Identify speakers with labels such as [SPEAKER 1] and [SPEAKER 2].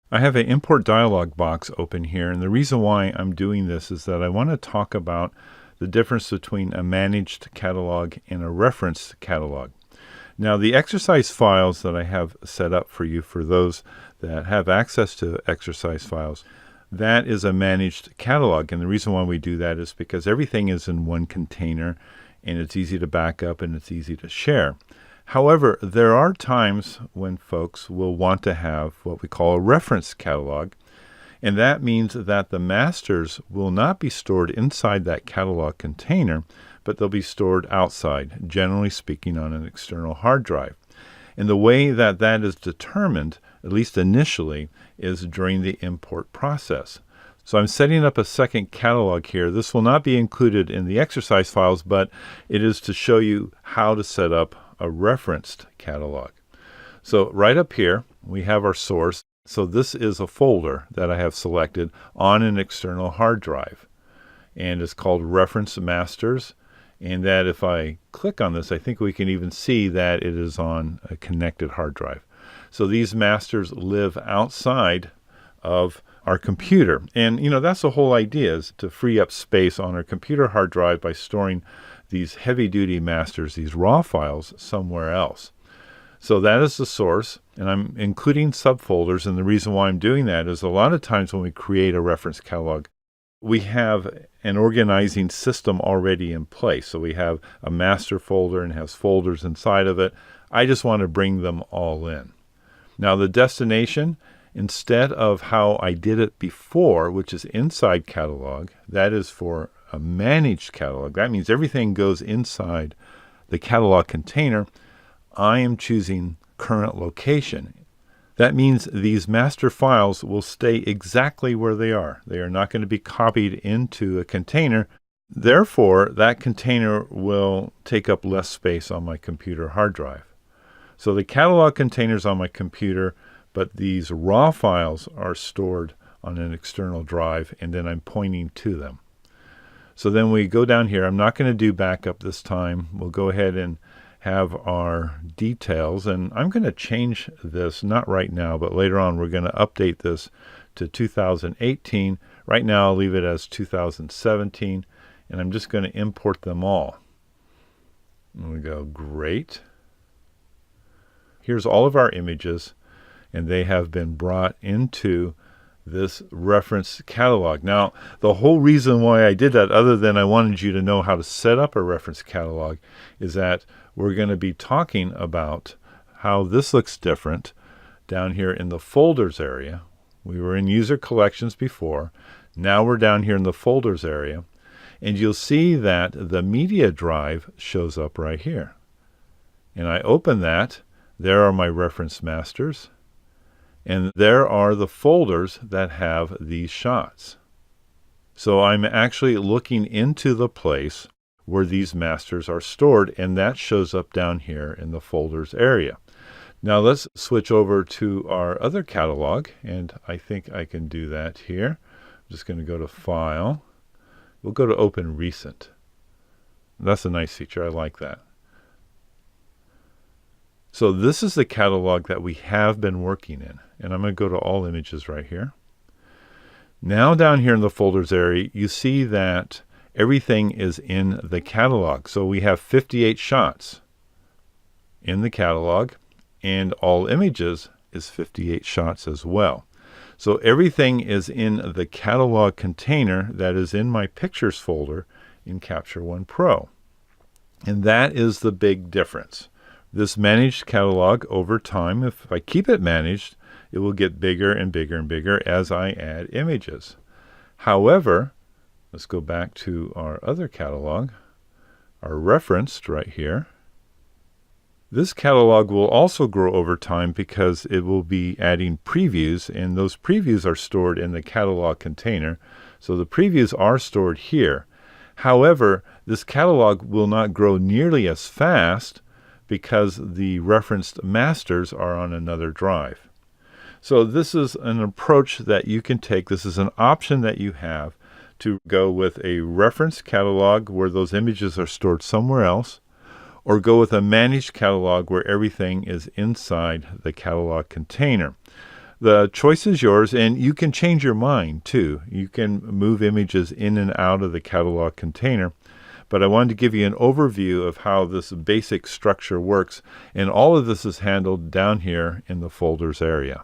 [SPEAKER 1] I have an import dialog box open here, and the reason why I'm doing this is that I want to talk about the difference between a managed catalog and a referenced catalog. Now, the exercise files that I have set up for you, for those that have access to exercise files, that is a managed catalog. And the reason why we do that is because everything is in one container, and it's easy to back up and it's easy to share. However, there are times when folks will want to have what we call a reference catalog, and that means that the masters will not be stored inside that catalog container, but they'll be stored outside, generally speaking on an external hard drive. And the way that that is determined, at least initially, is during the import process. So I'm setting up a second catalog here. This will not be included in the exercise files, but it is to show you how to set up a referenced catalog. So right up here, we have our source. So this is a folder that I have selected on an external hard drive, and it's called Reference Masters. And that if I click on this, I think we can even see that it is on a connected hard drive. So these masters live outside of our computer. And, that's the whole idea, is to free up space on our computer hard drive by storing these heavy-duty masters, these raw files, somewhere else. So that is the source, and I'm including subfolders, and the reason why I'm doing that is a lot of times when we create a reference catalog, we have an organizing system already in place. So we have a master folder and has folders inside of it. I just want to bring them all in. Now the destination, instead of how I did it before, which is inside catalog, that is for a managed catalog. That means everything goes inside the catalog container. I am choosing current location. That means these master files will stay exactly where they are. They are not going to be copied into a container. Therefore, that container will take up less space on my computer hard drive. So the catalog container is on my computer, but these raw files are stored on an external drive, and then I'm pointing to them. So then we go down here. I'm not going to do backup this time. We'll go ahead and have our details, and I'm going to change this, not right now, but later on we're going to update this to 2018. Right now I'll leave it as 2017, and I'm just going to import them all. And we go, great. Here's all of our images, and they have been brought into this reference catalog. Now, the whole reason why I did that, other than I wanted you to know how to set up a reference catalog, is that we're going to be talking about how this looks different down here in the folders area. We were in user collections before. Now we're down here in the folders area, and you'll see that the media drive shows up right here. And I open that. There are my reference masters. And there are the folders that have these shots. So I'm actually looking into the place where these masters are stored, and that shows up down here in the folders area. Now let's switch over to our other catalog, and I think I can do that here. I'm just going to go to File. We'll go to Open Recent. That's a nice feature. I like that. So this is the catalog that we have been working in. And I'm going to go to All Images right here. Now down here in the folders area, you see that everything is in the catalog. So we have 58 shots in the catalog, and All Images is 58 shots as well. So everything is in the catalog container that is in my Pictures folder in Capture One Pro. And that is the big difference. This managed catalog over time, if I keep it managed, it will get bigger and bigger and bigger as I add images. However, let's go back to our other catalog, our referenced right here. This catalog will also grow over time because it will be adding previews, and those previews are stored in the catalog container. So the previews are stored here. However, this catalog will not grow nearly as fast because the referenced masters are on another drive. So this is an approach that you can take. This is an option that you have to go with a reference catalog where those images are stored somewhere else, or go with a managed catalog where everything is inside the catalog container. The choice is yours, and you can change your mind too. You can move images in and out of the catalog container, but I wanted to give you an overview of how this basic structure works, and all of this is handled down here in the folders area.